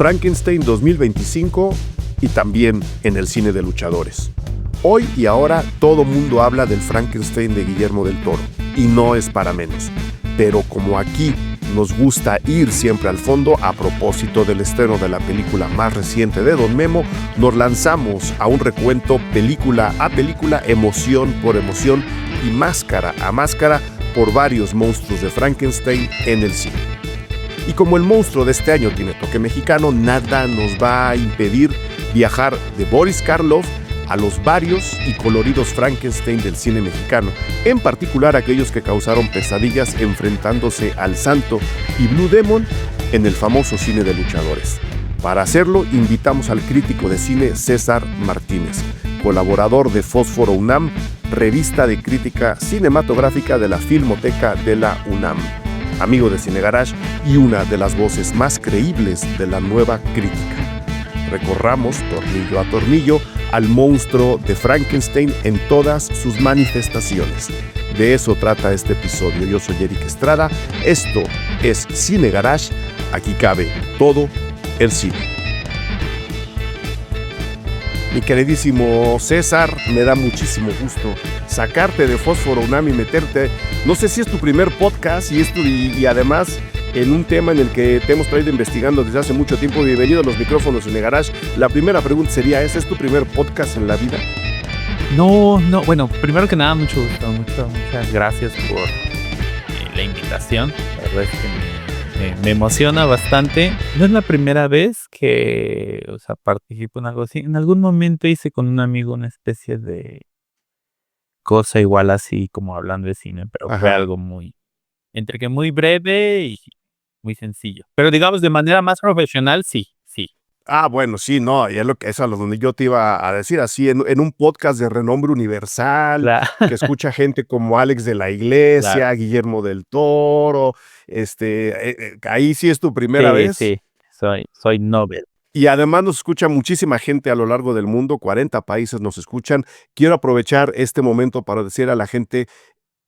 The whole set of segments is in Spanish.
Frankenstein 2025 y también en el cine de luchadores. Hoy y ahora todo mundo habla del Frankenstein de Guillermo del Toro, y no es para menos. Pero como aquí nos gusta ir siempre al fondo, a propósito del estreno de la película más reciente de Don Memo, nos lanzamos a un recuento película a película, emoción por emoción y máscara a máscara por varios monstruos de Frankenstein en el cine. Y como el monstruo de este año tiene toque mexicano, nada nos va a impedir viajar de Boris Karloff a los varios y coloridos Frankenstein del cine mexicano, en particular aquellos que causaron pesadillas enfrentándose al Santo y Blue Demon en el famoso cine de luchadores. Para hacerlo, invitamos al crítico de cine César Martínez, colaborador de Fósforo UNAM, revista de crítica cinematográfica de la Filmoteca de la UNAM, amigo de Cine Garage y una de las voces más creíbles de la nueva crítica. Recorramos tornillo a tornillo al monstruo de Frankenstein en todas sus manifestaciones. De eso trata este episodio. Yo soy Eric Estrada, esto es Cine Garage, aquí cabe todo el cine. Mi queridísimo César, me da muchísimo gusto sacarte de Fósforo UNAM y meterte, no sé si es tu primer podcast y además en un tema en el que te hemos traído investigando desde hace mucho tiempo. Bienvenido a los micrófonos Cine Garage. La primera pregunta sería, ¿ese es tu primer podcast en la vida? No, bueno, primero que nada, muchas gracias por la invitación. La verdad es que me emociona bastante. No es la primera vez que, participo en algo así. En algún momento hice con un amigo una especie de cosa igual así, como hablando de cine, pero fue algo entre que muy breve y muy sencillo. Pero digamos, de manera más profesional, sí. Ah, bueno, sí, no, y es a lo donde yo te iba a decir, así en un podcast de renombre universal, Claro. que escucha gente como Alex de la Iglesia, Claro. Guillermo del Toro, ahí sí es tu primera vez. Sí, soy Nobel. Y además nos escucha muchísima gente a lo largo del mundo, 40 países nos escuchan. Quiero aprovechar este momento para decir a la gente,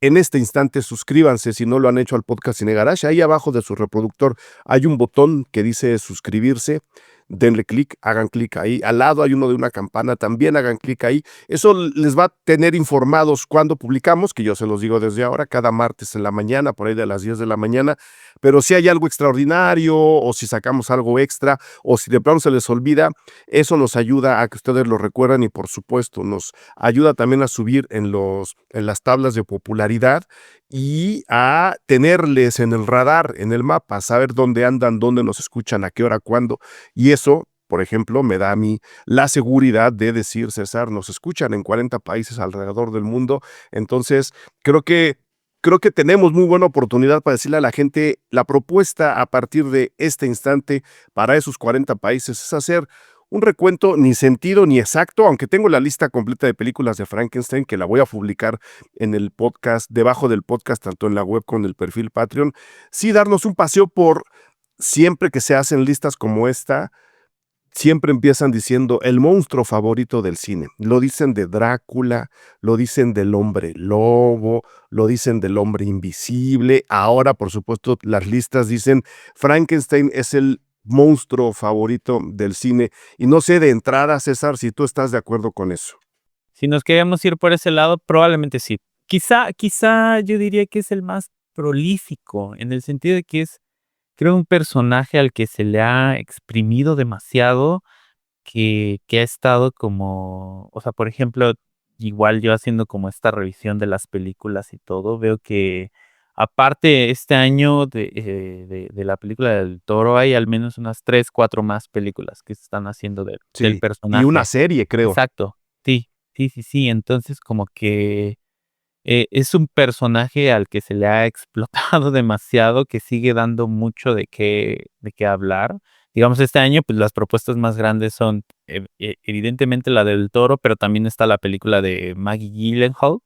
en este instante suscríbanse si no lo han hecho al podcast Cine Garage. Ahí abajo de su reproductor hay un botón que dice suscribirse. Denle clic, hagan clic ahí. Al lado hay uno de una campana, también hagan clic ahí. Eso les va a tener informados cuando publicamos, que yo se los digo desde ahora, cada martes en la mañana, por ahí de las 10 de la mañana. Pero si hay algo extraordinario, o si sacamos algo extra, o si de plano se les olvida, eso nos ayuda a que ustedes lo recuerden y por supuesto nos ayuda también a subir en las tablas de popularidad y a tenerles en el radar, en el mapa, saber dónde andan, dónde nos escuchan, a qué hora, cuándo. Y eso, por ejemplo, me da a mí la seguridad de decir, César, nos escuchan en 40 países alrededor del mundo. Entonces, creo que tenemos muy buena oportunidad para decirle a la gente, la propuesta a partir de este instante para esos 40 países es hacer un recuento ni sentido ni exacto, aunque tengo la lista completa de películas de Frankenstein que la voy a publicar en el podcast, debajo del podcast, tanto en la web como en el perfil Patreon. Sí, darnos un paseo por, siempre que se hacen listas como esta, siempre empiezan diciendo el monstruo favorito del cine. Lo dicen de Drácula, lo dicen del hombre lobo, lo dicen del hombre invisible. Ahora, por supuesto, las listas dicen Frankenstein es el monstruo favorito del cine. Y no sé de entrada, César, si tú estás de acuerdo con eso. Si nos queremos ir por ese lado, probablemente sí. Quizá yo diría que es el más prolífico, en el sentido de que es, creo, un personaje al que se le ha exprimido demasiado, que ha estado como, por ejemplo, igual yo haciendo como esta revisión de las películas y todo, veo que aparte este año de la película del Toro, hay al menos unas 3, 4 más películas que se están haciendo del Sí, y una personaje. serie, creo. Exacto, sí. Entonces, como que es un personaje al que se le ha explotado demasiado, que sigue dando mucho de qué hablar. Digamos, este año, pues, las propuestas más grandes son, evidentemente la del Toro, pero también está la película de Maggie Gyllenhaal,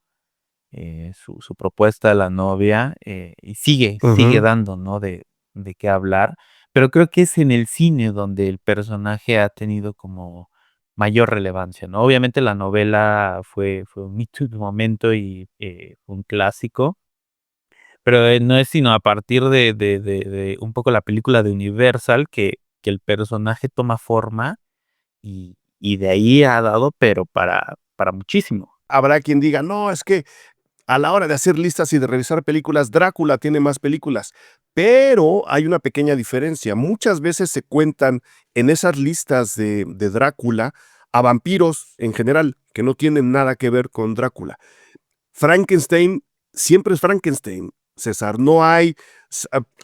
su propuesta de la novia, y sigue dando, ¿no?, de qué hablar. Pero creo que es en el cine donde el personaje ha tenido como mayor relevancia, ¿no? Obviamente la novela fue un hito en su momento y, fue un clásico, pero, no es sino a partir de un poco la película de Universal que que el personaje toma forma y de ahí ha dado, pero para muchísimo. Habrá quien diga, no, es que a la hora de hacer listas y de revisar películas, Drácula tiene más películas, pero hay una pequeña diferencia. Muchas veces se cuentan en esas listas de Drácula a vampiros en general, que no tienen nada que ver con Drácula. Frankenstein siempre es Frankenstein, César. No hay,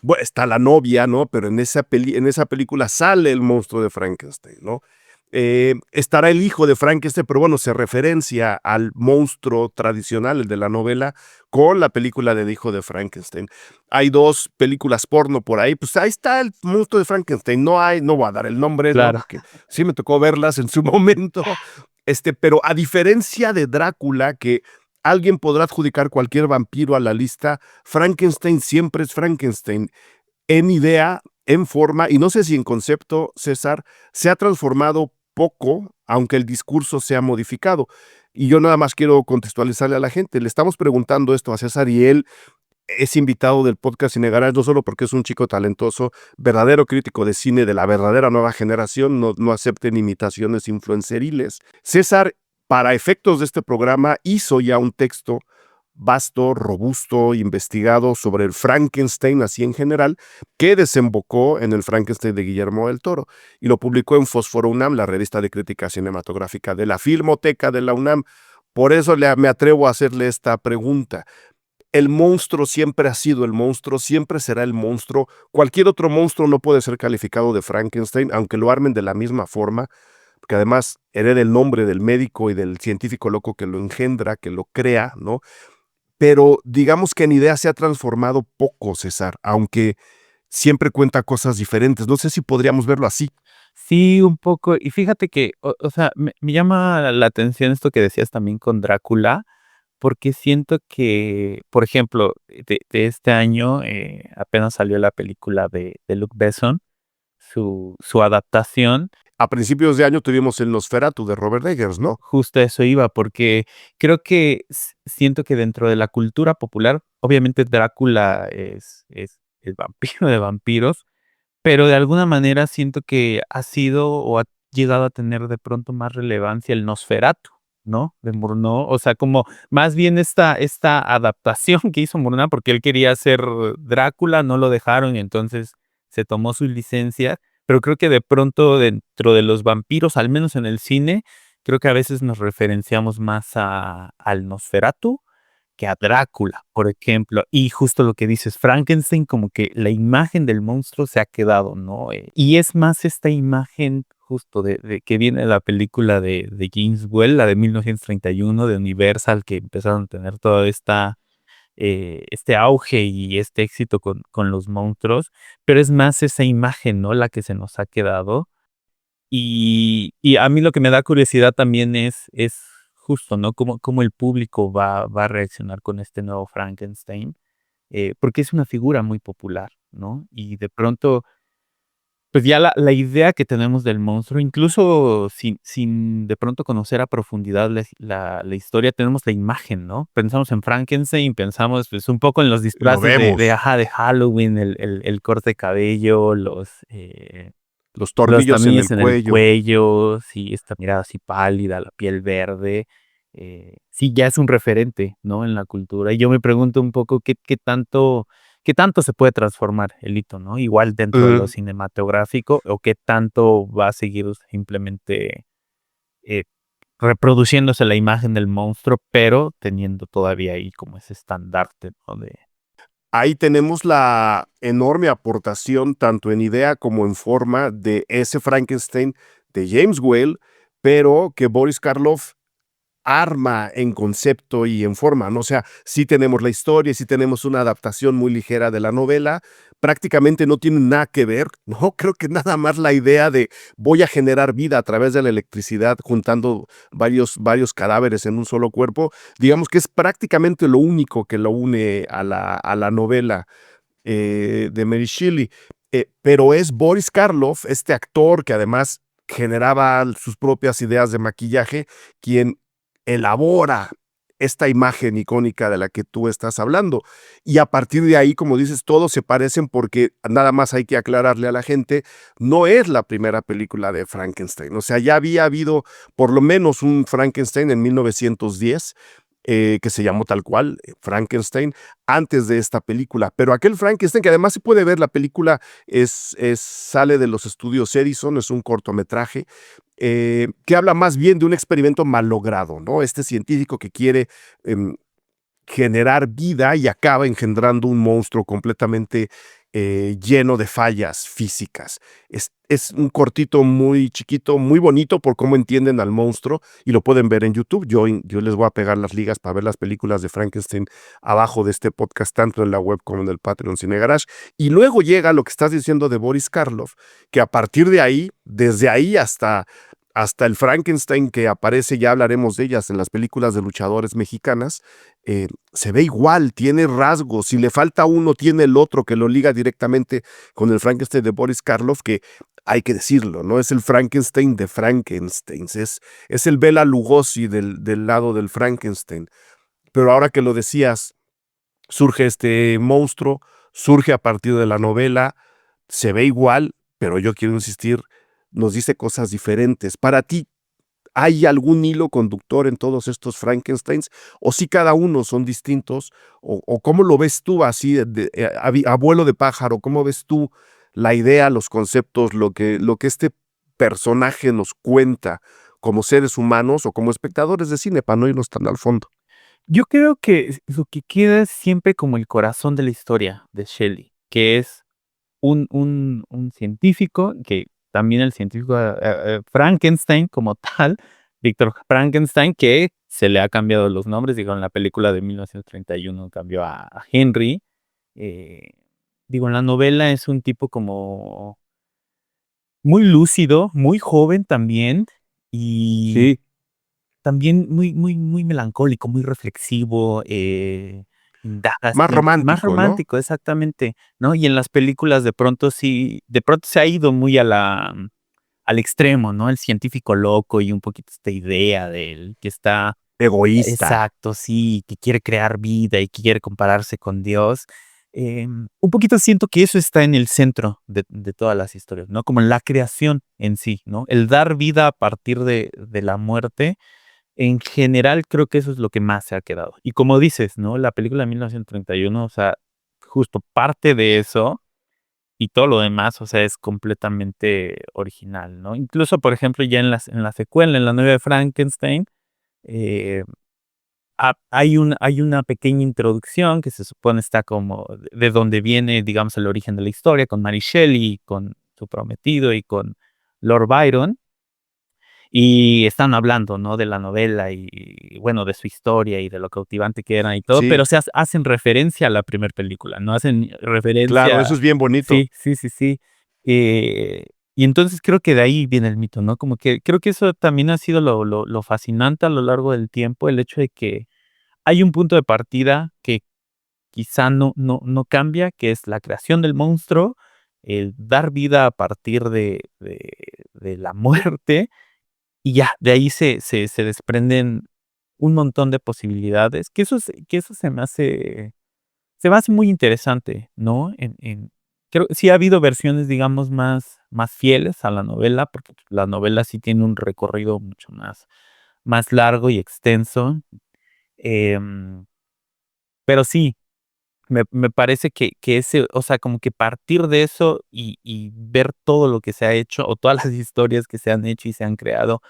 bueno, está la novia, ¿no? Pero en esa película sale el monstruo de Frankenstein, ¿no? Estará el hijo de Frankenstein, pero bueno, se referencia al monstruo tradicional, el de la novela, con la película del hijo de Frankenstein. Hay 2 películas porno por ahí, pues ahí está el monstruo de Frankenstein. No voy a dar el nombre, ¿no? Claro. Porque sí me tocó verlas en su momento. Pero a diferencia de Drácula, que alguien podrá adjudicar cualquier vampiro a la lista, Frankenstein siempre es Frankenstein. En idea, en forma, y no sé si en concepto, César, se ha transformado poco, aunque el discurso se ha modificado. Y yo nada más quiero contextualizarle a la gente. Le estamos preguntando esto a César y él es invitado del podcast Cine Garage, no solo porque es un chico talentoso, verdadero crítico de cine de la verdadera nueva generación, no acepten imitaciones influenceriles. César, para efectos de este programa, hizo ya un texto vasto, robusto, investigado sobre el Frankenstein, así en general, que desembocó en el Frankenstein de Guillermo del Toro, y lo publicó en Fósforo UNAM, la revista de crítica cinematográfica de la Filmoteca de la UNAM. Por eso me atrevo a hacerle esta pregunta. El monstruo siempre ha sido el monstruo, siempre será el monstruo. Cualquier otro monstruo no puede ser calificado de Frankenstein, aunque lo armen de la misma forma, porque además hereda el nombre del médico y del científico loco que lo engendra, que lo crea, ¿no? Pero digamos que en idea se ha transformado poco, César, aunque siempre cuenta cosas diferentes. No sé si podríamos verlo así. Sí, un poco. Y fíjate que, o sea, me llama la atención esto que decías también con Drácula, porque siento que, por ejemplo, de este año, apenas salió la película de Luc Besson, su adaptación. A principios de año tuvimos el Nosferatu de Robert Eggers, ¿no? Justo a eso iba, porque creo que siento que dentro de la cultura popular, obviamente Drácula es el vampiro de vampiros, pero de alguna manera siento que ha sido o ha llegado a tener de pronto más relevancia el Nosferatu, ¿no? De Murnau, o sea, como más bien esta adaptación que hizo Murnau, porque él quería hacer Drácula, no lo dejaron y entonces se tomó su licencia, pero creo que de pronto dentro de los vampiros, al menos en el cine, creo que a veces nos referenciamos más al Nosferatu que a Drácula, por ejemplo. Y justo lo que dices, Frankenstein, como que la imagen del monstruo se ha quedado, ¿no? Y es más esta imagen justo de que viene de la película de James Whale, la de 1931 de Universal, que empezaron a tener toda este auge y este éxito con los monstruos, pero es más esa imagen, ¿no? La que se nos ha quedado. Y a mí lo que me da curiosidad también es justo, ¿no? Cómo el público va a reaccionar con este nuevo Frankenstein, porque es una figura muy popular, ¿no? Y de pronto, pues ya la idea que tenemos del monstruo, incluso sin de pronto conocer a profundidad la historia, tenemos la imagen, ¿no? Pensamos en Frankenstein, pensamos, pues, un poco en los Lo disfraces de vemos. ajá, de Halloween, el corte de cabello, Los los tornillos en también el en el cuello. cuello, sí, esta mirada así pálida, la piel verde, sí, ya es un referente, ¿no?, en la cultura. Y yo me pregunto un poco qué tanto se puede transformar el hito, ¿no? Igual dentro de lo Eh, cinematográfico, o qué tanto va a seguir simplemente, eh, reproduciéndose la imagen del monstruo, pero teniendo todavía ahí como ese estandarte, ¿no? De Ahí tenemos la enorme aportación, tanto en idea como en forma, de ese Frankenstein de James Whale, pero que Boris Karloff arma en concepto y en forma, ¿no? O sea, sí tenemos la historia, sí tenemos una adaptación muy ligera de la novela, prácticamente no tiene nada que ver, ¿no? Creo que nada más la idea de voy a generar vida a través de la electricidad juntando varios cadáveres en un solo cuerpo, digamos que es prácticamente lo único que lo une a la novela de Mary Shelley. Pero es Boris Karloff, este actor que además generaba sus propias ideas de maquillaje, quien elabora esta imagen icónica de la que tú estás hablando. Y a partir de ahí, como dices, todos se parecen porque nada más hay que aclararle a la gente, no es la primera película de Frankenstein. O sea, ya había habido por lo menos un Frankenstein en 1910, que se llamó tal cual, Frankenstein, antes de esta película. Pero aquel Frankenstein, que además se puede ver, la película sale de los estudios Edison, es un cortometraje, que habla más bien de un experimento mal logrado, ¿no? Este científico que quiere generar vida y acaba engendrando un monstruo completamente lleno de fallas físicas. Es un cortito muy chiquito, muy bonito por cómo entienden al monstruo y lo pueden ver en YouTube. Yo les voy a pegar las ligas para ver las películas de Frankenstein abajo de este podcast, tanto en la web como en el Patreon Cine Garage. Y luego llega lo que estás diciendo de Boris Karloff, que a partir de ahí, desde ahí hasta el Frankenstein que aparece, ya hablaremos de ellas en las películas de luchadores mexicanas, se ve igual, tiene rasgos, si le falta uno, tiene el otro que lo liga directamente con el Frankenstein de Boris Karloff, que hay que decirlo, no es el Frankenstein de Frankensteins, es el Bela Lugosi del lado del Frankenstein. Pero ahora que lo decías, surge este monstruo, surge a partir de la novela, se ve igual, pero yo quiero insistir, nos dice cosas diferentes. Para ti, ¿hay algún hilo conductor en todos estos Frankensteins? ¿O si cada uno son distintos? ¿O cómo lo ves tú así, abuelo de pájaro? ¿Cómo ves tú la idea, los conceptos, lo que este personaje nos cuenta como seres humanos o como espectadores de cine, para no irnos tan al fondo? Yo creo que lo que queda es siempre como el corazón de la historia de Shelley, que es un científico, que también el científico, Frankenstein como tal, Víctor Frankenstein, que se le ha cambiado los nombres, digo, en la película de 1931 cambió a Henry, eh, digo, en la novela es un tipo como muy lúcido, muy joven también, y Sí, también muy melancólico, muy reflexivo, indaga más más romántico, ¿no? romántico, exactamente, ¿no? Y en las películas de pronto se ha ido muy al extremo, ¿no? El científico loco y un poquito esta idea del que está Egoísta. exacto, sí, que quiere crear vida y que quiere compararse con Dios. Un poquito siento que eso está en el centro de todas las historias, ¿no? Como la creación en sí, ¿no? El dar vida a partir de la muerte en general, creo que eso es lo que más se ha quedado. Y como dices, ¿no? La película de 1931, o sea, justo parte de eso y todo lo demás, o sea, es completamente original, ¿no? Incluso, por ejemplo, ya en la secuela, en la nueva de Frankenstein, eh, hay una pequeña introducción que se supone está como de donde viene, digamos, el origen de la historia, con Mary Shelley, con su prometido y con Lord Byron. Y están hablando, ¿no? De la novela y, bueno, de su historia y de lo cautivante que era y todo, pero Sí, se hacen referencia a la primer película, ¿no? Hacen claro, eso referencia es bien bonito. sí, sí, sí, sí. Y entonces creo que de ahí viene el mito, ¿no? Como que creo que eso también ha sido lo fascinante a lo largo del tiempo, el hecho de que hay un punto de partida que quizá no cambia, que es la creación del monstruo, el dar vida a partir de la muerte, y ya, de ahí se desprenden un montón de posibilidades, que eso se me hace muy interesante, ¿no? Creo sí ha habido versiones, digamos, más fieles a la novela, porque la novela sí tiene un recorrido mucho más largo y extenso, em, pero sí, me parece que ese, o sea, como que partir de eso y ver todo lo que se ha hecho, o todas las historias que se han hecho y se han creado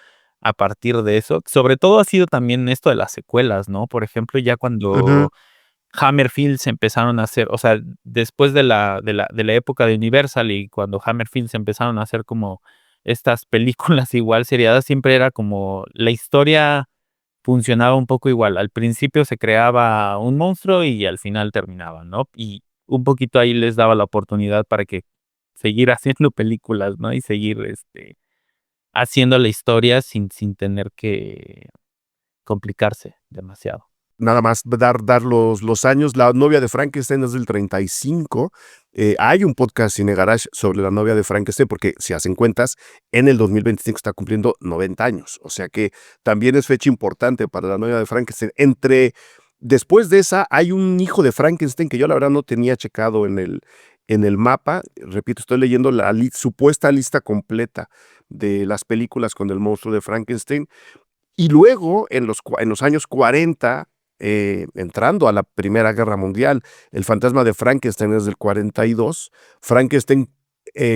a partir de eso. Sobre todo ha sido también esto de las secuelas, ¿no? Por ejemplo, ya Ujú. cuando Hammerfield se empezaron a hacer, o sea, después de la época de Universal y cuando Hammerfield se empezaron a hacer como estas películas igual seriadas, siempre era como la historia funcionaba un poco igual. Al principio se creaba un monstruo y al final terminaba, ¿no? Y un poquito ahí les daba la oportunidad para que seguir haciendo películas, ¿no? Y seguir, haciendo la historia sin tener que complicarse demasiado. nada más dar los años. La novia de Frankenstein es del 35. Hay un podcast Cine Garage sobre la novia de Frankenstein, porque si hacen cuentas, en el 2025 está cumpliendo 90 años. O sea que también es fecha importante para la novia de Frankenstein. Después de esa, hay un hijo de Frankenstein que yo la verdad no tenía checado en el mapa. Repito, estoy leyendo la supuesta lista completa de las películas con el monstruo de Frankenstein. Y luego, en los años 40, entrando a la Primera Guerra Mundial, El fantasma de Frankenstein es del 42, Frankenstein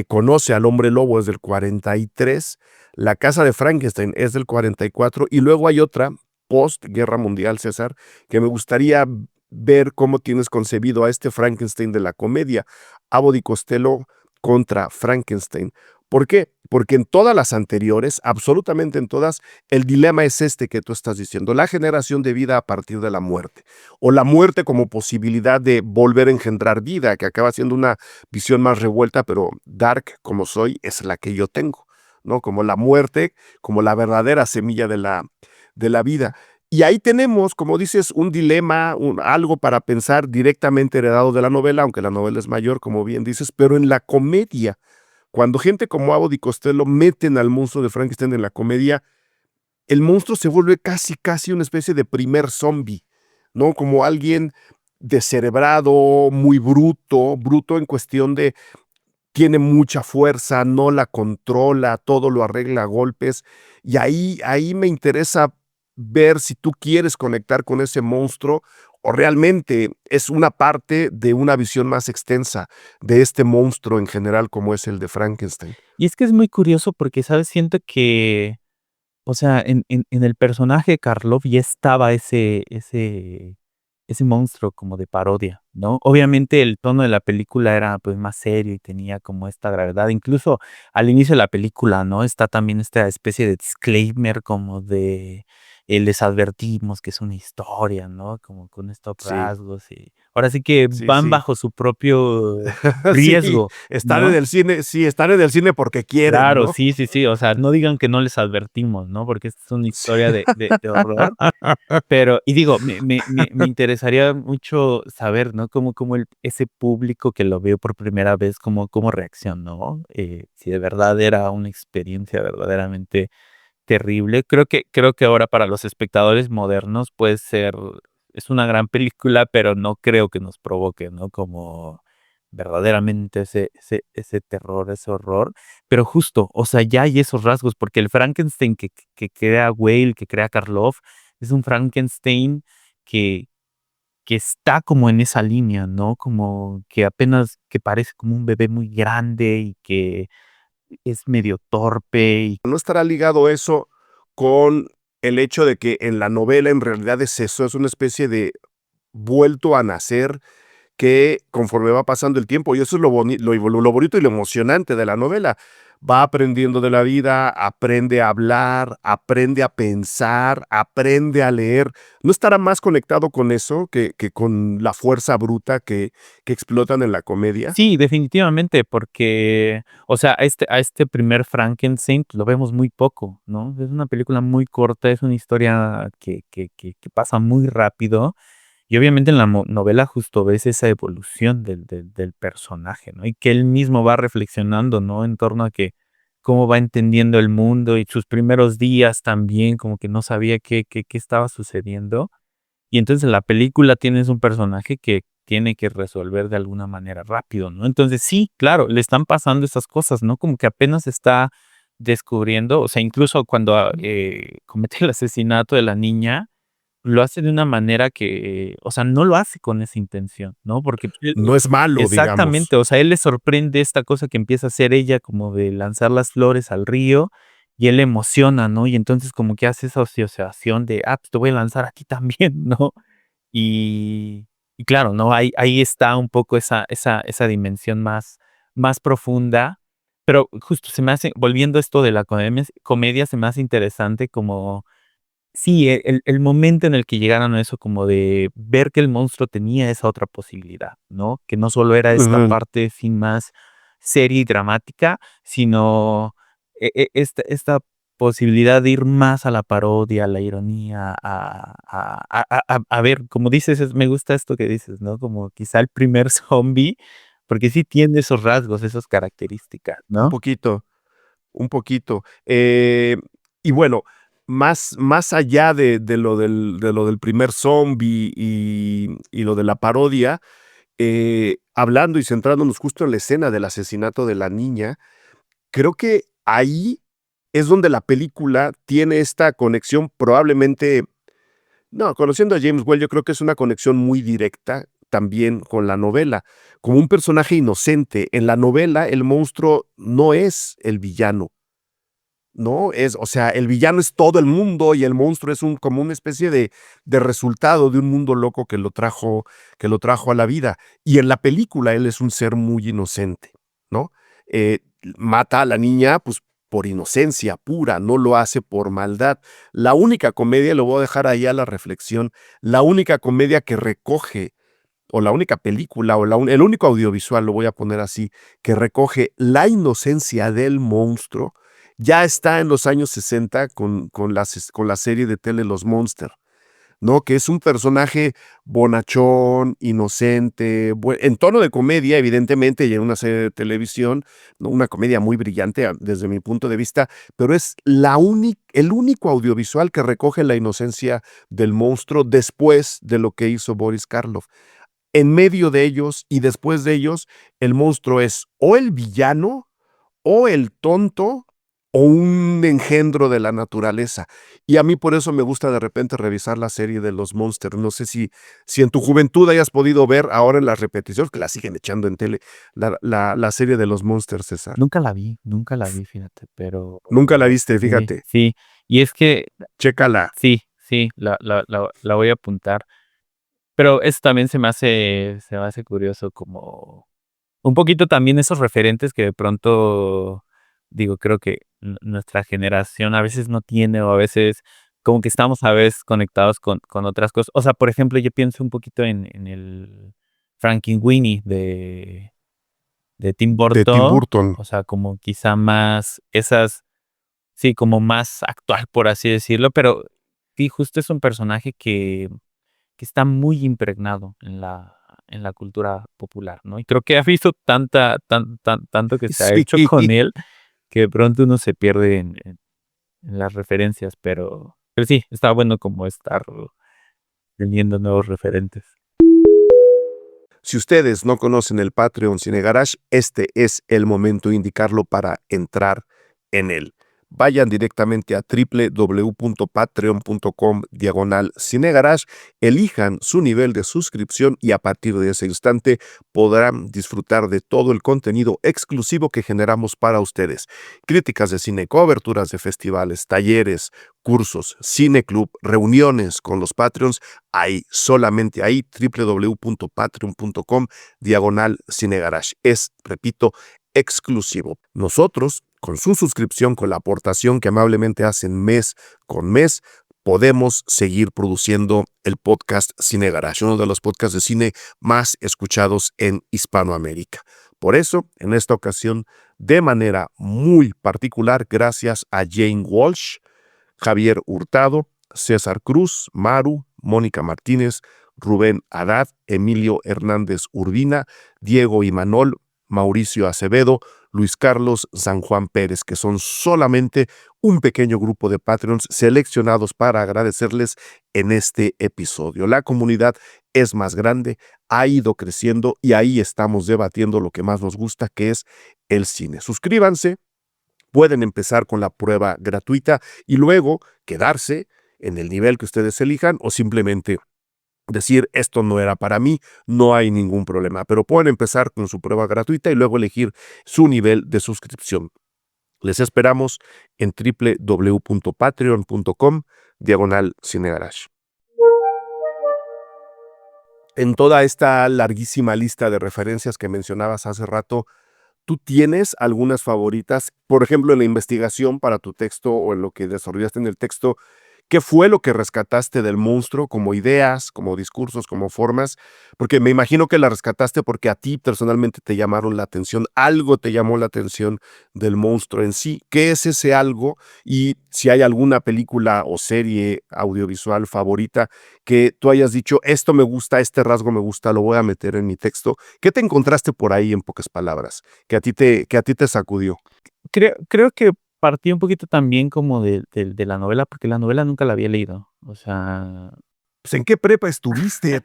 conoce al hombre lobo es del 43, La casa de Frankenstein es del 44, y luego hay otra post-Guerra Mundial, César, que me gustaría ver cómo tienes concebido a este Frankenstein de la comedia, Abbott y Costello contra Frankenstein. ¿Por qué? Porque en todas las anteriores, absolutamente en todas, el dilema es este que tú estás diciendo, la generación de vida a partir de la muerte, o la muerte como posibilidad de volver a engendrar vida, que acaba siendo una visión más revuelta, pero dark como soy, es la que yo tengo, ¿no? Como la muerte, como la verdadera semilla de la vida. Y ahí tenemos, como dices, un dilema, algo para pensar directamente heredado de la novela, aunque la novela es mayor, como bien dices, pero en la comedia cuando gente como Abbott y Costello meten al monstruo de Frankenstein en la comedia, el monstruo se vuelve casi, casi una especie de primer zombie, ¿no? Como alguien descerebrado, muy bruto en cuestión de tiene mucha fuerza, no la controla, todo lo arregla a golpes. Y ahí me interesa ver si tú quieres conectar con ese monstruo o realmente es una parte de una visión más extensa de este monstruo en general como es el de Frankenstein. Y es que es muy curioso porque, ¿sabes? Siento que, o sea, en el personaje de Karloff ya estaba ese monstruo como de parodia, ¿no? Obviamente el tono de la película era, pues, más serio y tenía como esta gravedad. Incluso al inicio de la película, ¿no? Está también esta especie de disclaimer como de, les advertimos que es una historia, ¿no? Como con estos Sí, rasgos y ahora sí que sí, van sí. bajo su propio Sí, riesgo, ¿no? están en el cine porque quieren, Claro, ¿no? sí, sí, sí, o sea, no digan que no les advertimos, ¿no? Porque esta es una Sí. historia de horror, pero y digo, me interesaría mucho saber, ¿no? Cómo ese público que lo vio por primera vez, cómo reaccionó, si de verdad era una experiencia verdaderamente terrible. Creo que ahora para los espectadores modernos puede ser es una gran película, pero no creo que nos provoque, ¿no? Como verdaderamente ese terror, ese horror. Pero justo, o sea, ya hay esos rasgos, porque el Frankenstein que crea Whale, que crea Karloff, es un Frankenstein que que está como en esa línea, ¿no? Como que apenas que parece como un bebé muy grande y que es medio torpe y ¿No estará ligado eso con el hecho de que en la novela en realidad es eso, es una especie de vuelto a nacer que conforme va pasando el tiempo, y eso es lo bonito y lo emocionante de la novela, va aprendiendo de la vida, aprende a hablar, aprende a pensar, aprende a leer. ¿No estará más conectado con eso que con la fuerza bruta que explotan en la comedia? sí, definitivamente, porque, o sea, a este primer Frankenstein, pues, lo vemos muy poco, ¿no? Es una película muy corta, es una historia que pasa muy rápido, y obviamente en la novela justo ves esa evolución del personaje, ¿no? Y que él mismo va reflexionando, ¿no? En torno a que cómo va entendiendo el mundo y sus primeros días también, como que no sabía qué estaba sucediendo. Y entonces en la película tienes un personaje que tiene que resolver de alguna manera rápido, ¿no? Entonces sí, claro, le están pasando esas cosas, ¿no? Como que apenas está descubriendo, o sea, incluso cuando comete el asesinato de la niña, lo hace de una manera que, o sea, no lo hace con esa intención, ¿no? Porque No es malo, digamos. exactamente, o sea, él le sorprende esta cosa que empieza a hacer ella, como de lanzar las flores al río, y él le emociona, ¿no? Y entonces como que hace esa asociación de, pues te voy a lanzar aquí también, ¿no? Y y claro, ¿no? Ahí está un poco esa dimensión más profunda, pero justo se me hace volviendo a esto de la comedia, se me hace interesante como sí, el momento en el que llegaron a eso, como de ver que el monstruo tenía esa otra posibilidad, ¿no? Que no solo era esta Ujú. parte, sin más, seria y dramática, sino esta posibilidad de ir más a la parodia, a la ironía, a ver, como dices, me gusta esto que dices, ¿no? Como quizá el primer zombie, porque sí tiene esos rasgos, esas características, Un ¿no? poquito, un poquito. Y bueno, más allá de lo del primer zombie y lo de la parodia, hablando y centrándonos justo en la escena del asesinato de la niña, creo que ahí es donde la película tiene esta conexión probablemente, no, conociendo a James Whale, yo creo que es una conexión muy directa también con la novela. Como un personaje inocente, en la novela el monstruo no es el villano, ¿no? O sea, el villano es todo el mundo y el monstruo es como una especie de resultado de un mundo loco que lo trajo a la vida. Y en la película él es un ser muy inocente, ¿no? Mata a la niña, pues, por inocencia pura, no lo hace por maldad. La única comedia, lo voy a dejar ahí a la reflexión, la única comedia que recoge, o la única película, o el único audiovisual, lo voy a poner así, que recoge la inocencia del monstruo, ya está en los años 60 con la serie de tele Los Monster, ¿no? Que es un personaje bonachón, inocente, en tono de comedia, evidentemente, y en una serie de televisión, ¿no? Una comedia muy brillante desde mi punto de vista, pero es el único audiovisual que recoge la inocencia del monstruo después de lo que hizo Boris Karloff. En medio de ellos y después de ellos, el monstruo es o el villano, o el tonto, o un engendro de la naturaleza. Y a mí por eso me gusta de repente revisar la serie de los Monsters. No sé si en tu juventud hayas podido ver ahora en las repeticiones, que la siguen echando en tele, la serie de los Monsters, César. Nunca la vi, fíjate, pero Nunca la viste, sí, fíjate. sí. Y es que Chécala. sí, sí, la voy a apuntar. Pero eso también se me hace curioso, como un poquito también esos referentes que de pronto, digo, creo que nuestra generación a veces no tiene, o a veces como que estamos a veces conectados con otras cosas. O sea, por ejemplo, yo pienso un poquito en el Frankenweenie de Tim De Tim Burton, Burton. o sea, como quizá más esas, sí, como más actual, por así decirlo, pero sí, justo es un personaje que está muy impregnado en la cultura popular, ¿no? Y creo que ha visto tanto que se ha Sí. hecho con él, que de pronto uno se pierde en las referencias, pero sí, está bueno como estar teniendo nuevos referentes. Si ustedes no conocen el Patreon Cine Garage, este es el momento de indicarlo para entrar en él. Vayan directamente a www.patreon.com/cinegarage, elijan su nivel de suscripción y a partir de ese instante podrán disfrutar de todo el contenido exclusivo que generamos para ustedes. Críticas de cine, coberturas de festivales, talleres, cursos, cine club, reuniones con los Patreons, ahí, solamente ahí, www.patreon.com/cinegarage. Es, repito, exclusivo. Nosotros, con su suscripción, con la aportación que amablemente hacen mes con mes, podemos seguir produciendo el podcast Cine Garage, uno de los podcasts de cine más escuchados en Hispanoamérica. Por eso, en esta ocasión, de manera muy particular, gracias a Jane Walsh, Javier Hurtado, César Cruz, Maru, Mónica Martínez, Rubén Haddad, Emilio Hernández Urbina, Diego Imanol, Mauricio Acevedo, Luis Carlos San Juan Pérez, que son solamente un pequeño grupo de Patreons seleccionados para agradecerles en este episodio. La comunidad es más grande, ha ido creciendo y ahí estamos debatiendo lo que más nos gusta, que es el cine. Suscríbanse. Pueden empezar con la prueba gratuita y luego quedarse en el nivel que ustedes elijan o simplemente decir esto no era para mí, no hay ningún problema, pero pueden empezar con su prueba gratuita y luego elegir su nivel de suscripción. Les esperamos en www.patreon.com/cinegarage. En toda esta larguísima lista de referencias que mencionabas hace rato, ¿tú tienes algunas favoritas? Por ejemplo, en la investigación para tu texto o en lo que desarrollaste en el texto, ¿Qué fue lo que rescataste del monstruo como ideas, como discursos, como formas? Porque me imagino que la rescataste porque a ti personalmente te llamaron la atención, algo te llamó la atención del monstruo en sí. ¿Qué es ese algo? Y si hay alguna película o serie audiovisual favorita que tú hayas dicho, esto me gusta, este rasgo me gusta, lo voy a meter en mi texto. ¿Qué te encontraste por ahí en pocas palabras? Que a ti te sacudió. Creo que partí un poquito también como de la novela, porque la novela nunca la había leído. O sea, Pues, ¿en qué prepa estuviste?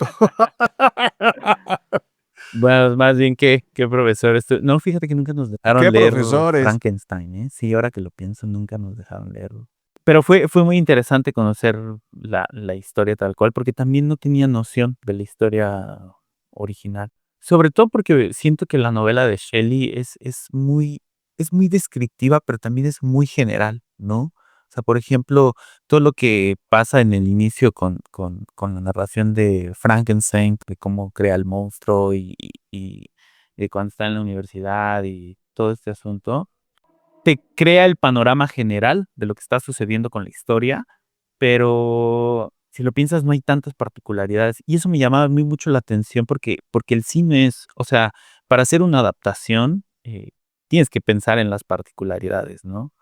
bueno, más bien, ¿qué profesor no, fíjate que nunca nos ¿Qué dejaron leer profesores? Frankenstein, ¿eh? Sí, ahora que lo pienso, nunca nos dejaron leerlo. Pero fue muy interesante conocer la historia tal cual, porque también no tenía noción de la historia original. Sobre todo porque siento que la novela de Shelley es muy descriptiva, pero también es muy general, ¿no? O sea, por ejemplo, todo lo que pasa en el inicio con la narración de Frankenstein, de cómo crea el monstruo y de cuando está en la universidad y todo este asunto, te crea el panorama general de lo que está sucediendo con la historia, pero si lo piensas no hay tantas particularidades. Y eso me llamaba a mí mucho la atención porque el cine es, o sea, para hacer una adaptación, tienes que pensar en las particularidades, ¿no?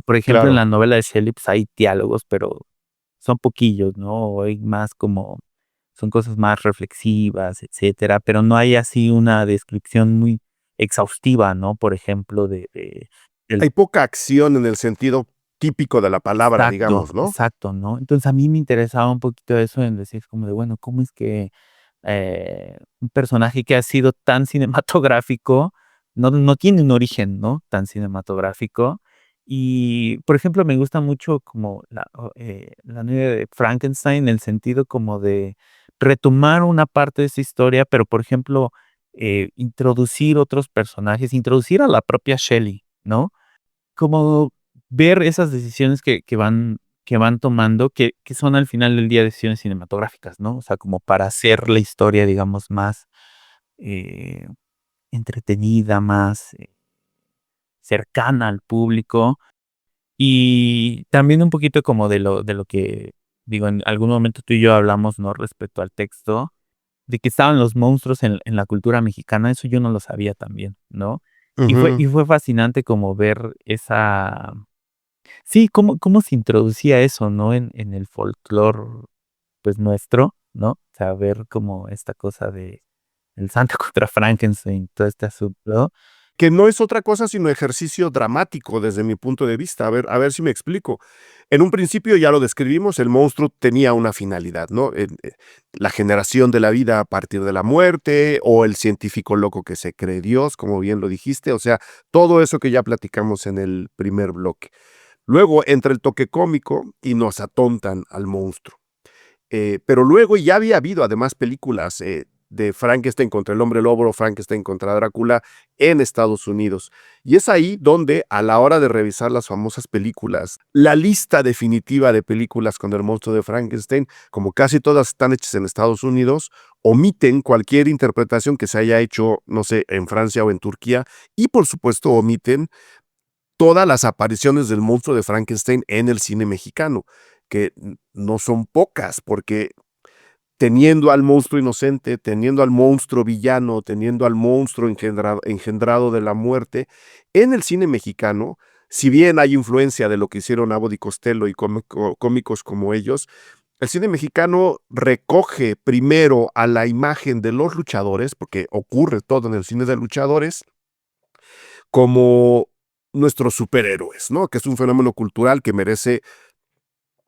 Por ejemplo, en Claro. la novela de Shelley, pues, hay diálogos, pero son poquillos, ¿no? O hay más como son cosas más reflexivas, etcétera, pero no hay así una descripción muy exhaustiva, ¿no? Por ejemplo, de del Hay poca acción en el sentido típico de la palabra, exacto, digamos, ¿no? exacto, ¿no? Entonces, a mí me interesaba un poquito eso en decir como de, bueno, ¿cómo es que, un personaje que ha sido tan cinematográfico no tiene un origen, ¿no? Tan cinematográfico. Y, por ejemplo, me gusta mucho como la novela de Frankenstein, en el sentido como de retomar una parte de esa historia, pero, por ejemplo, introducir otros personajes, introducir a la propia Shelley, ¿no? Como ver esas decisiones que van tomando, que son al final del día decisiones cinematográficas, ¿no? O sea, como para hacer la historia, digamos, más, eh, entretenida, más, cercana al público. Y también un poquito como de lo que, digo, en algún momento tú y yo hablamos, ¿no? Respecto al texto, de que estaban los monstruos en la cultura mexicana, eso yo no lo sabía también, ¿no? Y fue Ujú. y fue fascinante como ver esa. Sí, cómo se introducía eso, ¿no? En el folclore, pues, nuestro, ¿no? O sea, ver como esta cosa de el santo contra Frankenstein, todo este asunto. Que no es otra cosa sino ejercicio dramático desde mi punto de vista. A ver si me explico. En un principio ya lo describimos, el monstruo tenía una finalidad, ¿no? La generación de la vida a partir de la muerte, o el científico loco que se cree Dios, como bien lo dijiste, o sea, todo eso que ya platicamos en el primer bloque. Luego entra el toque cómico y nos atontan al monstruo. Pero luego ya había habido además películas de Frankenstein contra el hombre lobo, Frankenstein contra Drácula en Estados Unidos. Y es ahí donde, a la hora de revisar las famosas películas, la lista definitiva de películas con el monstruo de Frankenstein, como casi todas están hechas en Estados Unidos, omiten cualquier interpretación que se haya hecho, no sé, en Francia o en Turquía, y por supuesto omiten todas las apariciones del monstruo de Frankenstein en el cine mexicano, que no son pocas, porque teniendo al monstruo inocente, teniendo al monstruo villano, teniendo al monstruo engendrado de la muerte, en el cine mexicano, si bien hay influencia de lo que hicieron Abbott y Costello y cómicos como ellos, el cine mexicano recoge primero a la imagen de los luchadores, porque ocurre todo en el cine de luchadores, como nuestros superhéroes, ¿no? Que es un fenómeno cultural que merece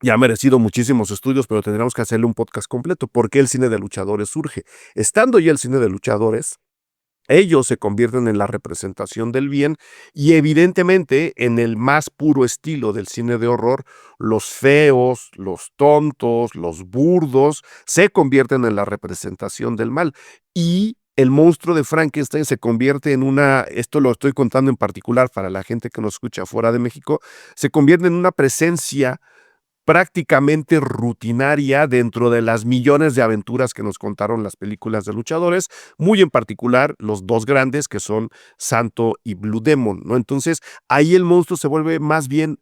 y ha merecido muchísimos estudios, pero tendríamos que hacerle un podcast completo. ¿Por qué el cine de luchadores surge? Estando ya el cine de luchadores, ellos se convierten en la representación del bien y evidentemente en el más puro estilo del cine de horror, los feos, los tontos, los burdos se convierten en la representación del mal. Y el monstruo de Frankenstein se convierte en esto lo estoy contando en particular para la gente que nos escucha fuera de México, se convierte en una presencia prácticamente rutinaria dentro de las millones de aventuras que nos contaron las películas de luchadores, muy en particular los dos grandes que son Santo y Blue Demon, ¿no? Entonces, ahí el monstruo se vuelve más bien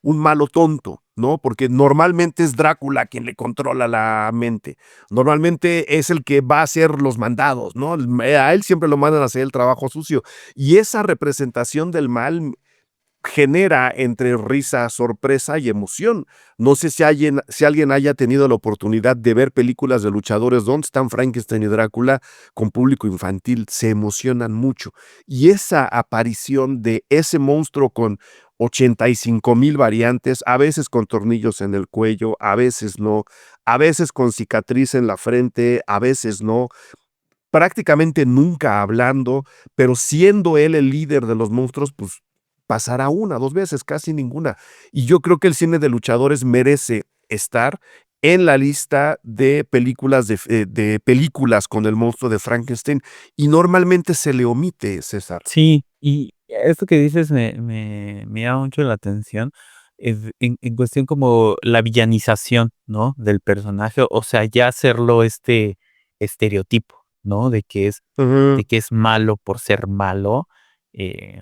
un malo tonto, ¿no? Porque normalmente es Drácula quien le controla la mente. Normalmente es el que va a hacer los mandados, ¿no? A él siempre lo mandan a hacer el trabajo sucio. Y esa representación del mal genera entre risa, sorpresa y emoción. No sé si alguien haya tenido la oportunidad de ver películas de luchadores donde están Frankenstein y Drácula con público infantil, se emocionan mucho. Y esa aparición de ese monstruo con 85,000 variantes, a veces con tornillos en el cuello, a veces no, a veces con cicatriz en la frente, a veces no, prácticamente nunca hablando, pero siendo él el líder de los monstruos, pues pasará una, dos veces, casi ninguna. Y yo creo que el cine de luchadores merece estar en la lista de películas de películas con el monstruo de Frankenstein y normalmente se le omite, César. Sí, y esto que dices me llama mucho la atención, en cuestión como la villanización, ¿no?, del personaje, o sea, ya hacerlo este estereotipo, ¿no?, Ujú. de que es malo por ser malo, eh,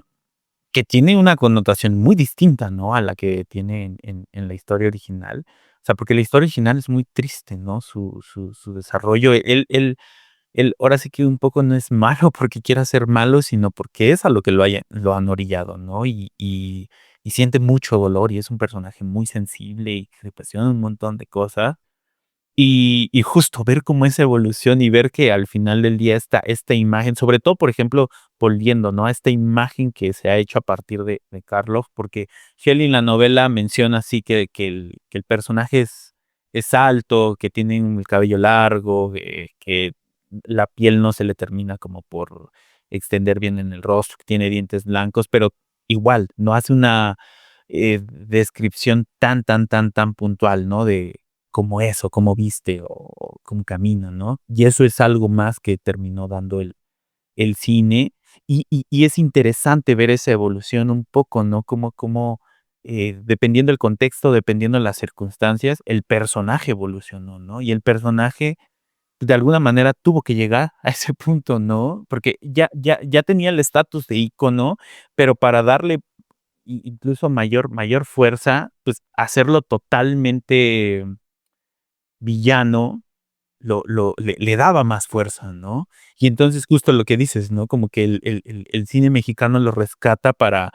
que tiene una connotación muy distinta, ¿no?, a la que tiene en la historia original. O sea, porque la historia original es muy triste, ¿no?, su desarrollo. Él ahora sí que un poco no es malo porque quiera ser malo, sino porque es a lo que lo han orillado, ¿no? Y siente mucho dolor, y es un personaje muy sensible, y que se cuestiona un montón de cosas. Y justo ver como esa evolución, y ver que al final del día esta imagen, sobre todo, por ejemplo, volviendo, ¿no?, a esta imagen que se ha hecho a partir de Karloff, porque Shelley en la novela menciona así que el personaje es alto, que tiene el cabello largo, que la piel no se le termina como por extender bien en el rostro, que tiene dientes blancos, pero igual, no hace una, descripción tan puntual, ¿no?, de cómo es, o cómo viste, o cómo camina, ¿no? Y eso es algo más que terminó dando el cine, y es interesante ver esa evolución un poco, ¿no? Cómo, dependiendo del contexto, dependiendo de las circunstancias, el personaje evolucionó, ¿no? Y el personaje, de alguna manera, tuvo que llegar a ese punto, ¿no? Porque ya tenía el estatus de ícono, pero para darle incluso mayor fuerza, pues, hacerlo totalmente villano, le daba más fuerza, ¿no? Y entonces justo lo que dices, ¿no? Como que el cine mexicano lo rescata para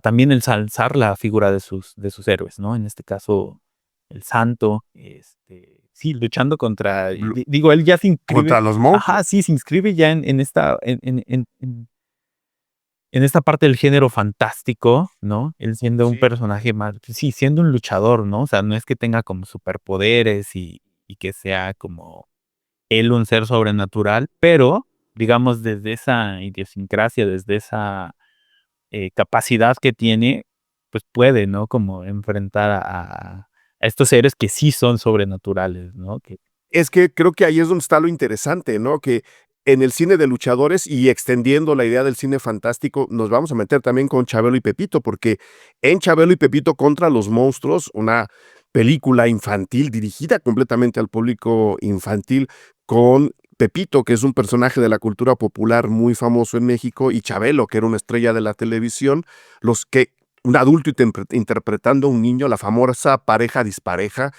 también ensalzar la figura de sus héroes, ¿no? En este caso, el Santo, sí, luchando contra, Blu- digo, él ya se inscribe, Contra los monstruos. ajá, sí, se inscribe ya en esta en esta parte del género fantástico, ¿no? Él siendo un Sí. personaje más, pues sí, siendo un luchador, ¿no? O sea, no es que tenga como superpoderes y que sea como él un ser sobrenatural, pero, digamos, desde esa idiosincrasia, desde esa, capacidad que tiene, pues puede, ¿no? Como enfrentar a estos seres que sí son sobrenaturales, ¿no? Que Es que creo que ahí es donde está lo interesante, ¿no? Que en el cine de luchadores y extendiendo la idea del cine fantástico, nos vamos a meter también con Chabelo y Pepito, porque en Chabelo y Pepito contra los monstruos, una película infantil dirigida completamente al público infantil con Pepito, que es un personaje de la cultura popular muy famoso en México, y Chabelo, que era una estrella de la televisión, los que un adulto interpretando a un niño, la famosa pareja dispareja.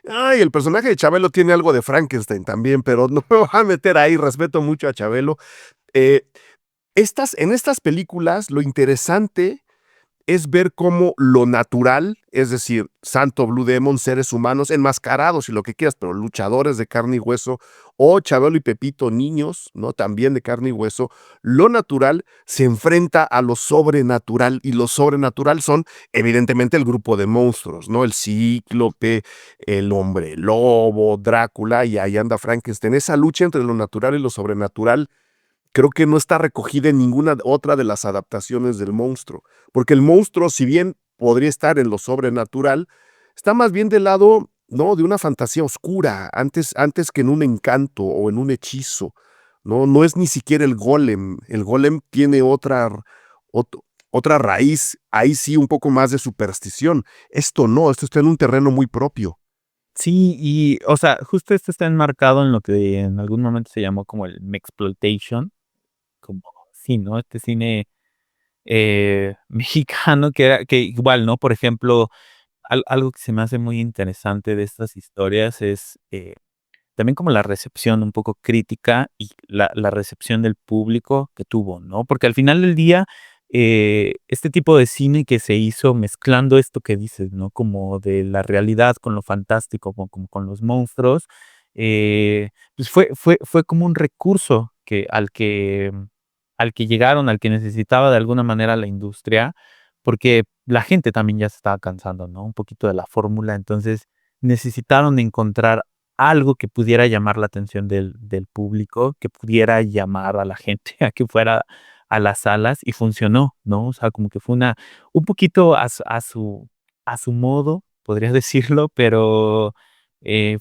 Ay, el personaje de Chabelo tiene algo de Frankenstein también, pero no me voy a meter ahí, respeto mucho a Chabelo. Eh, en estas películas, lo interesante es ver cómo lo natural, es decir, Santo Blue Demon, seres humanos enmascarados y lo que quieras, pero luchadores de carne y hueso, o Chabelo y Pepito, niños, ¿no? También de carne y hueso, lo natural se enfrenta a lo sobrenatural, y lo sobrenatural son, evidentemente, el grupo de monstruos, ¿no? El Cíclope, el Hombre Lobo, Drácula, y ahí anda Frankenstein. Esa lucha entre lo natural y lo sobrenatural creo que no está recogida en ninguna otra de las adaptaciones del monstruo, porque el monstruo, si bien podría estar en lo sobrenatural, está más bien del lado, ¿no?, de una fantasía oscura, antes que en un encanto o en un hechizo, ¿no? No es ni siquiera el golem tiene ot- otra raíz, ahí sí un poco más de superstición. Esto no, esto está en un terreno muy propio. sí, y, o sea, justo esto está enmarcado en lo que en algún momento se llamó como el mexploitation, como sí, ¿no? Este cine, mexicano que igual, ¿no? Por ejemplo, algo que se me hace muy interesante de estas historias es, también como la recepción un poco crítica y la recepción del público que tuvo, ¿no? Porque al final del día, este tipo de cine que se hizo mezclando esto que dices, ¿no? Como de la realidad con lo fantástico, como con los monstruos, pues fue como un recurso al que llegaron, al que necesitaba de alguna manera la industria, porque la gente también ya se estaba cansando, ¿no? Un poquito de la fórmula, entonces necesitaron encontrar algo que pudiera llamar la atención del público, que pudiera llamar a la gente a que fuera a las salas y funcionó, ¿no? O sea, como que fue un poquito a su modo, podría decirlo, pero,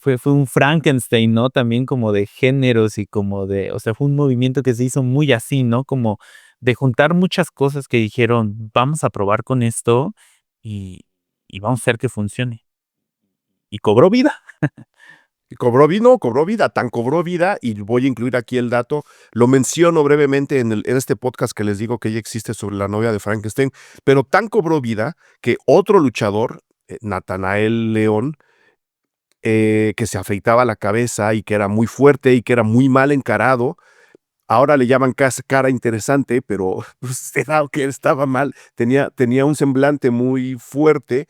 fue un Frankenstein, ¿no? También como de géneros y como o sea, fue un movimiento que se hizo muy así, ¿no? Como de juntar muchas cosas que dijeron: "Vamos a probar con esto y y vamos a hacer que funcione". Y cobró vida. Y cobró vida, tan cobró vida, y voy a incluir aquí el dato, lo menciono brevemente en este podcast que les digo que ya existe sobre la novia de Frankenstein, pero tan cobró vida que otro luchador, Natanael León, que se afeitaba la cabeza y que era muy fuerte y que era muy mal encarado, ahora le llaman cara interesante, pero pues, era que estaba mal, tenía un semblante muy fuerte,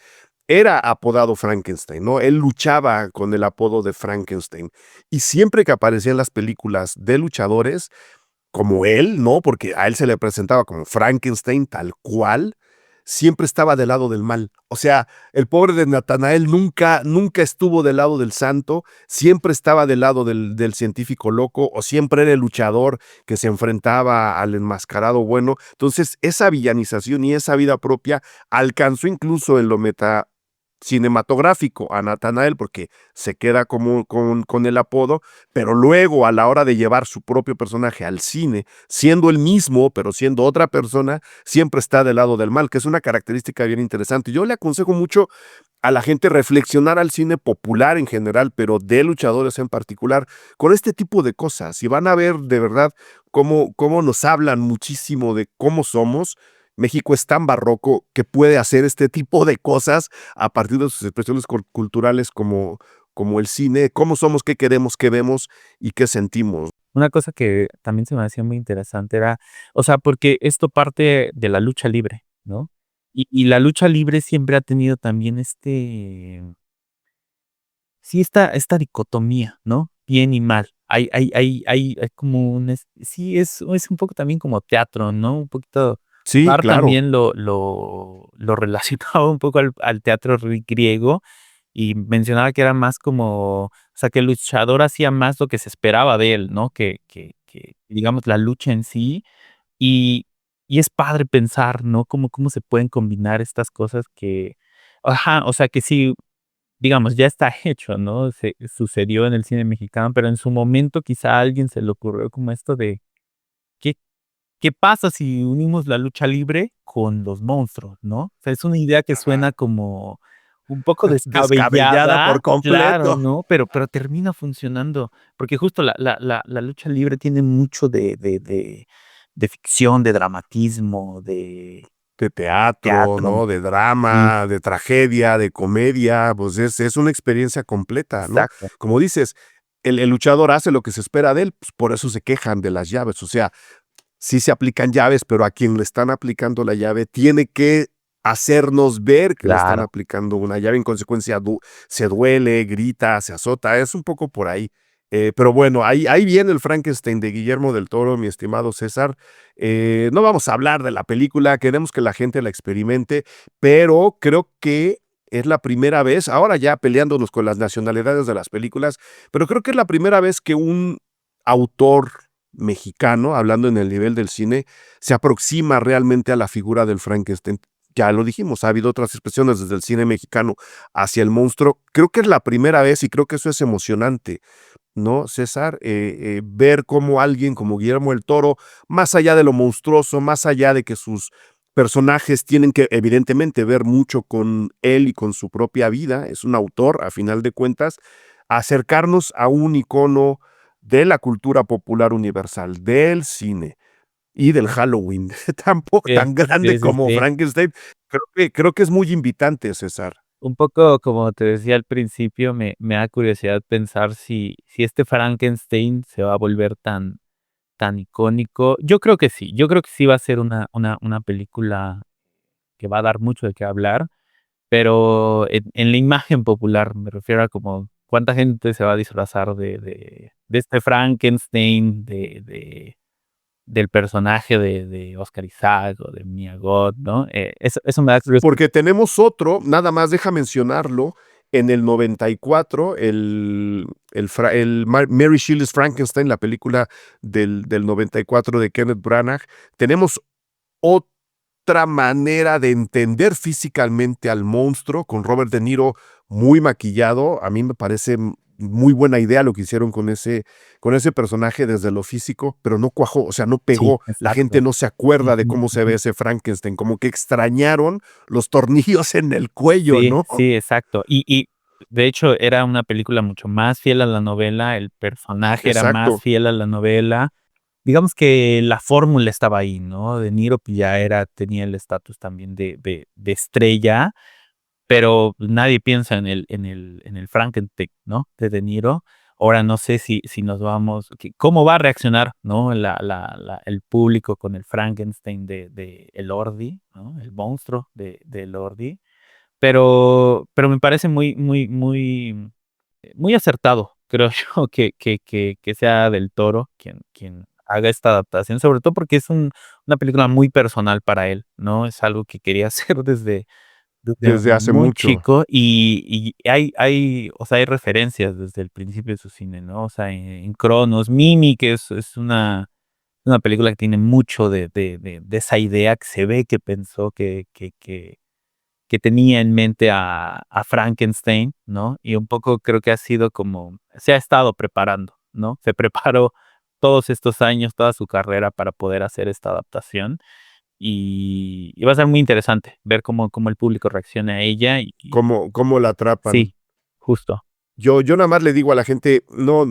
era apodado Frankenstein, ¿no? Él luchaba con el apodo de Frankenstein. Y siempre que aparecía en las películas de luchadores, como él, ¿no? Porque a él se le presentaba como Frankenstein, tal cual, siempre estaba del lado del mal. O sea, el pobre de Natanael nunca estuvo del lado del santo, siempre estaba del lado del científico loco, o siempre era el luchador que se enfrentaba al enmascarado bueno. Entonces, esa villanización y esa vida propia alcanzó incluso en lo cinematográfico a Natanael, porque se queda como con el apodo, pero luego a la hora de llevar su propio personaje al cine, siendo el mismo, pero siendo otra persona, siempre está del lado del mal, que es una característica bien interesante. Yo le aconsejo mucho a la gente reflexionar al cine popular en general, pero de luchadores en particular, con este tipo de cosas. Y van a ver de verdad cómo nos hablan muchísimo de cómo somos. México es tan barroco que puede hacer este tipo de cosas a partir de sus expresiones culturales como el cine, cómo somos, qué queremos, qué vemos y qué sentimos. Una cosa que también se me hacía muy interesante era, o sea, porque esto parte de la lucha libre, ¿no? Y la lucha libre siempre ha tenido también sí, esta dicotomía, ¿no? Bien y mal. Hay como sí, es un poco también como teatro, ¿no? Un poquito Sí, Mar claro. también lo relacionaba un poco al teatro griego y mencionaba que era más como, o sea, que el luchador hacía más lo que se esperaba de él, ¿no? Que digamos, la lucha en sí, y y es padre pensar, ¿no? Cómo se pueden combinar estas cosas que ajá, o sea, que sí, digamos, ya está hecho, ¿no? Se sucedió en el cine mexicano, pero en su momento quizá a alguien se le ocurrió como esto de, ¿qué qué pasa si unimos la lucha libre con los monstruos, no? O sea, es una idea que Ajá. suena como un poco Descabellada descabellada, por claro, completo. ¿no? Pero termina funcionando, porque justo la lucha libre tiene mucho de ficción, de dramatismo, de De teatro, teatro. ¿no? De Sí, drama, de tragedia, de comedia, pues es una experiencia completa, ¿no? exacto. Como dices, el luchador hace lo que se espera de él, pues por eso se quejan de las llaves, o sea, sí se aplican llaves, pero a quien le están aplicando la llave tiene que hacernos ver que le están Claro. aplicando una llave, en consecuencia se duele, grita, se azota, es un poco por ahí. Pero bueno, ahí viene el Frankenstein de Guillermo del Toro, mi estimado César. No vamos a hablar de la película, queremos que la gente la experimente, pero creo que es la primera vez, ahora ya peleándonos con las nacionalidades de las películas, pero creo que es la primera vez que un autor mexicano, hablando en el nivel del cine, se aproxima realmente a la figura del Frankenstein. Ya lo dijimos, ha habido otras expresiones desde el cine mexicano hacia el monstruo. Creo que es la primera vez y creo que eso es emocionante, ¿no, César? Ver cómo alguien como Guillermo el Toro, más allá de lo monstruoso, más allá de que sus personajes tienen que evidentemente ver mucho con él y con su propia vida, es un autor a final de cuentas, acercarnos a un icono de la cultura popular universal, del cine y del Halloween, tampoco Sí, tan grande sí, sí, como sí. Frankenstein, creo que es muy invitante, César. un poco como te decía al principio, me da curiosidad pensar si este Frankenstein se va a volver tan icónico. Yo creo que sí, yo creo que sí va a ser una película que va a dar mucho de qué hablar, pero en la imagen popular, me refiero a como cuánta gente se va a disfrazar de este Frankenstein, del personaje de Oscar Isaac o de Mia Goth, ¿no? Eso me da curiosidad. Porque tenemos otro, nada más deja mencionarlo, en el 94, Mary Shelley's Frankenstein, la película del 94 de Kenneth Branagh, tenemos otra manera de entender físicamente al monstruo, con Robert De Niro muy maquillado. A mí me parece muy buena idea lo que hicieron con ese personaje desde lo físico, pero no cuajó, o sea, no Sí, pegó. La gente exacto. no se acuerda de Ujú, cómo se ve ujú. ese Frankenstein, como que extrañaron los tornillos en el cuello, Sí, ¿no? sí, exacto. Y de hecho era una película mucho más fiel a la novela, el personaje era más Exacto. fiel a la novela. Digamos que la fórmula estaba ahí, ¿no? De Niro, pues, ya tenía el estatus también de estrella, pero nadie piensa en el Frankenstein, ¿no? De Niro. Ahora no sé si nos vamos cómo va a reaccionar, ¿no? El público con el Frankenstein de Elordi, ¿no? El monstruo de Elordi. Pero me parece muy acertado, creo yo, que sea Del Toro quien haga esta adaptación, sobre todo porque es una película muy personal para él, ¿no? Es algo que quería hacer desde Desde hace muy mucho. chico y o sea, hay referencias desde el principio de su cine, ¿no? O sea, en Cronos, Mimi, que es una película que tiene mucho de esa idea que se ve que pensó que tenía en mente a Frankenstein, ¿no? Y un poco creo que ha sido como se ha estado preparando, ¿no? Se preparó todos estos años, toda su carrera para poder hacer esta adaptación, y va a ser muy interesante ver cómo el público reacciona a ella Cómo la atrapan. sí, justo. Yo nada más le digo a la gente, no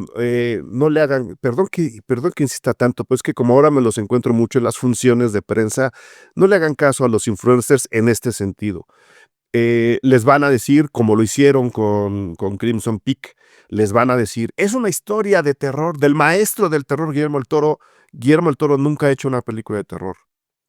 le hagan, perdón que insista tanto, pues que como ahora me los encuentro mucho en las funciones de prensa, no le hagan caso a los influencers en este sentido. Les van a decir, como lo hicieron con Crimson Peak, les van a decir, es una historia de terror del maestro del terror, Guillermo el Toro. Guillermo el Toro nunca ha hecho una película de terror.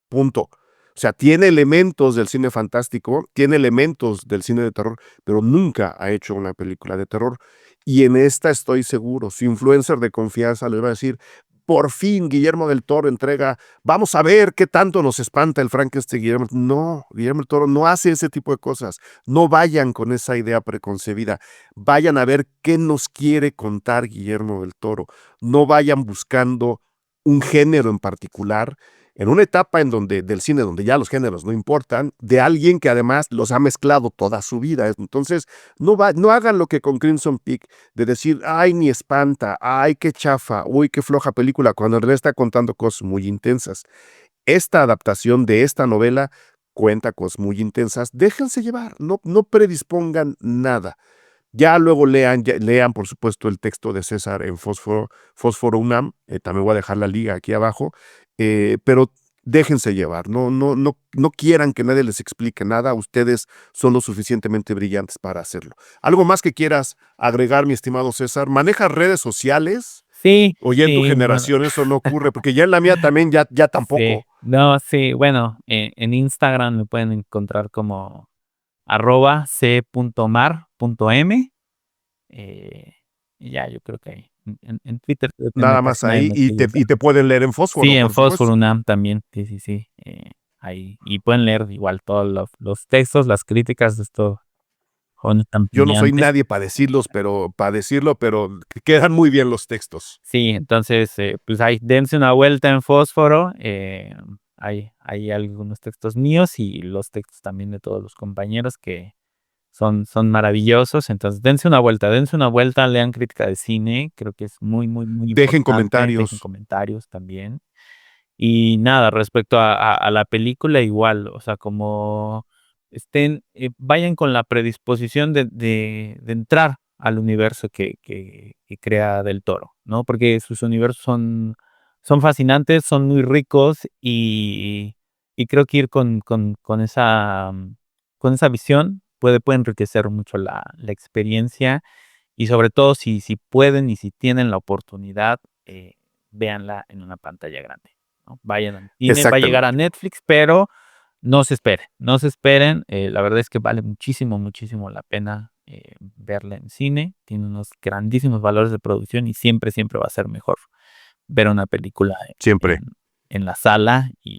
Punto. O sea, tiene elementos del cine fantástico, tiene elementos del cine de terror, pero nunca ha hecho una película de terror. Y en esta estoy seguro, su influencer de confianza le va a decir, por fin Guillermo del Toro entrega, vamos a ver qué tanto nos espanta el Frankenstein Guillermo. No, Guillermo del Toro no hace ese tipo de cosas. No vayan con esa idea preconcebida. Vayan a ver qué nos quiere contar Guillermo del Toro. No vayan buscando un género en particular en una etapa en donde del cine donde ya los géneros no importan, de alguien que además los ha mezclado toda su vida. Entonces, no hagan lo que con Crimson Peak, de decir, ay, ni espanta, ay, qué chafa, uy, qué floja película, cuando en realidad está contando cosas muy intensas. Esta adaptación de esta novela cuenta cosas muy intensas. Déjense llevar, no predispongan nada. Ya luego lean, por supuesto, el texto de César en Fósforo UNAM, también voy a dejar la liga aquí abajo, pero déjense llevar, no quieran que nadie les explique nada, ustedes son lo suficientemente brillantes para hacerlo. ¿Algo más que quieras agregar, mi estimado César? ¿Manejas redes sociales? Sí, O ya en tu sí, bueno, generación eso no ocurre, porque ya en la mía también ya sí. tampoco. No, sí, bueno, en Instagram me pueden encontrar como @c.mar.m. Eh, y ya, yo creo que ahí. En Twitter creo que Nada casi más nadie ahí me y sigue, y pero te pueden leer en sí, Fósforo, en por supuesto. Fósforo UNAM también, sí, sí, sí, ahí. Y pueden leer igual todos los textos, las críticas de estos jóvenes tan Yo no soy brillantes. nadie para decirlo, pero quedan muy bien los textos. Sí, entonces, pues ahí dense una vuelta en Fósforo, hay algunos textos míos y los textos también de todos los compañeros que son maravillosos. Entonces, dense una vuelta, lean crítica de cine, creo que es muy Dejen importante, dejen comentarios. comentarios también. Y nada, respecto a la película igual, o sea, como vayan con la predisposición de entrar al universo que crea Del Toro, ¿no? Porque sus universos son fascinantes, son muy ricos y creo que ir con esa visión puede enriquecer mucho la experiencia y sobre todo si pueden y si tienen la oportunidad, véanla en una pantalla grande, ¿no? Vayan al cine, va a llegar a Exactamente. Netflix, pero no se esperen, la verdad es que vale muchísimo, muchísimo la pena, verla en cine, tiene unos grandísimos valores de producción y siempre, siempre va a ser mejor ver una película Siempre. en la sala y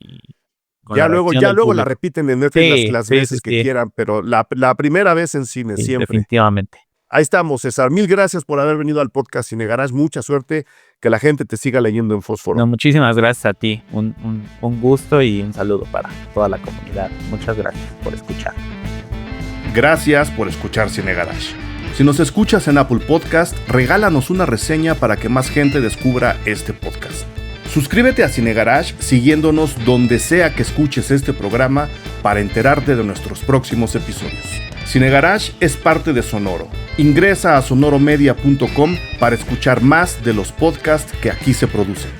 con la Ya reacción del luego la público. repiten en Netflix Sí, las sí, sí, veces que sí, quieran, pero la primera vez en cine, sí, siempre. definitivamente. Ahí estamos, César. Mil gracias por haber venido al podcast Cine Garage. Mucha suerte, que la gente te siga leyendo en No, Fósforo. muchísimas gracias a ti, un gusto y un saludo para toda la comunidad. Muchas gracias por escuchar. Gracias por escuchar Cine Garage. Si nos escuchas en Apple Podcast, regálanos una reseña para que más gente descubra este podcast. Suscríbete a Cine Garage siguiéndonos donde sea que escuches este programa para enterarte de nuestros próximos episodios. Cine Garage es parte de Sonoro. Ingresa a sonoromedia.com para escuchar más de los podcasts que aquí se producen.